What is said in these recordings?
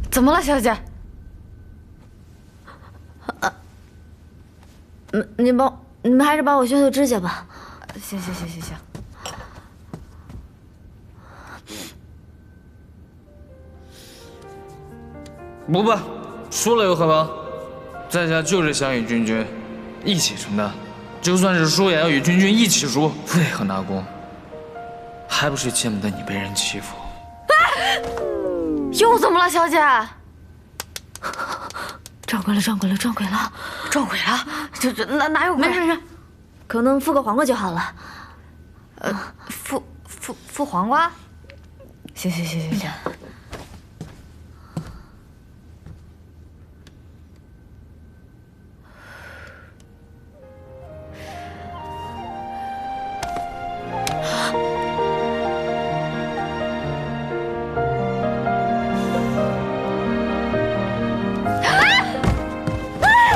怎么了，小姐？你们还是帮我修修指甲吧。行。不办，输了又何妨？在下就是想与君君一起承担，就算是输也要与君君一起输，为何纳功？还不是见不得你被人欺负。又怎么了，小姐？撞鬼了！撞鬼了？这哪有鬼？没事，可能敷个黄瓜就好了。敷黄瓜？行。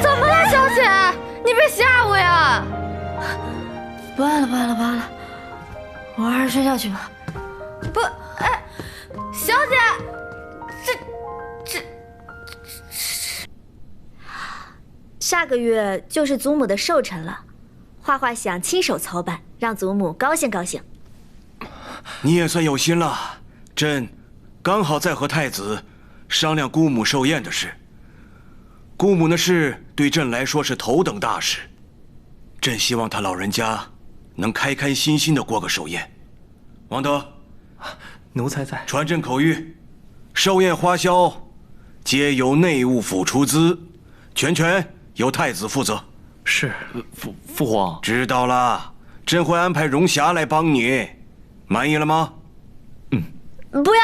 怎么了，小姐？你别吓我呀！不按了，我还是睡觉去吧。不，哎，小姐，这。下个月就是祖母的寿辰了，画画想亲手操办，让祖母高兴高兴。你也算有心了，朕刚好在和太子商量姑母寿宴的事。姑母的事对朕来说是头等大事，朕希望她老人家能开开心心的过个寿宴。王德，奴才在。传朕口谕，寿宴花销皆由内务府出资，全由太子负责。是，父皇知道了，朕会安排荣霞来帮你，满意了吗？不要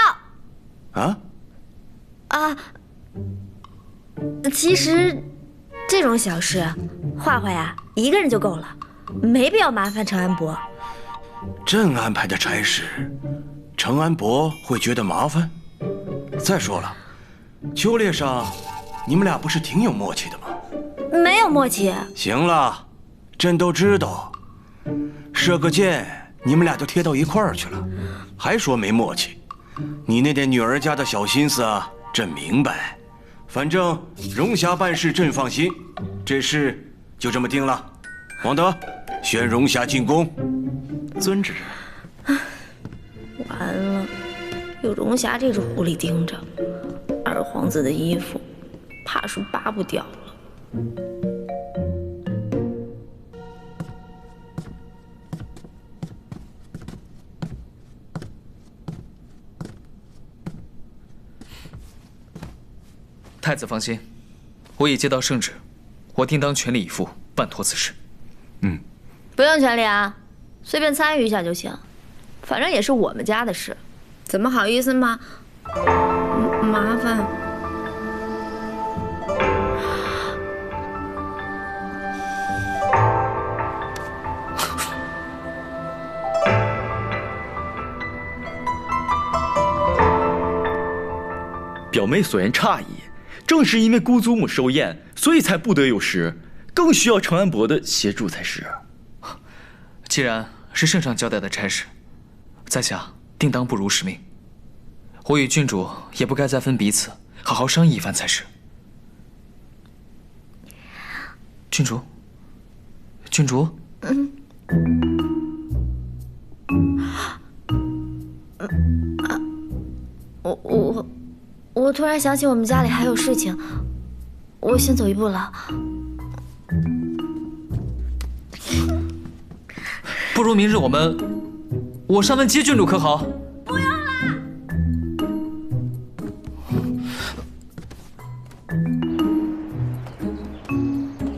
啊！其实这种小事，画画呀一个人就够了，没必要麻烦程安伯。朕安排的差事，程安伯会觉得麻烦？再说了，秋猎上你们俩不是挺有默契的吗？没有默契。行了，朕都知道，射个箭你们俩就贴到一块儿去了，还说没默契。你那点女儿家的小心思啊，朕明白。反正荣霞办事朕放心，这事就这么定了。王德，选荣霞进宫。遵旨。完了，有荣霞这只狐狸盯着，二皇子的衣服怕是扒不掉了。太子放心，我已接到圣旨，我定当全力以赴办妥此事。不用全力啊，随便参与一下就行，反正也是我们家的事，怎么好意思麻烦？表妹所言差矣，正是因为姑祖母寿宴，所以才不得有时，更需要程安伯的协助才是。既然是圣上交代的差事，在下定当不辱使命。我与郡主也不该再分彼此，好好商议一番才是。郡主，我突然想起我们家里还有事情，我先走一步了。不如明日我上门接郡主可好？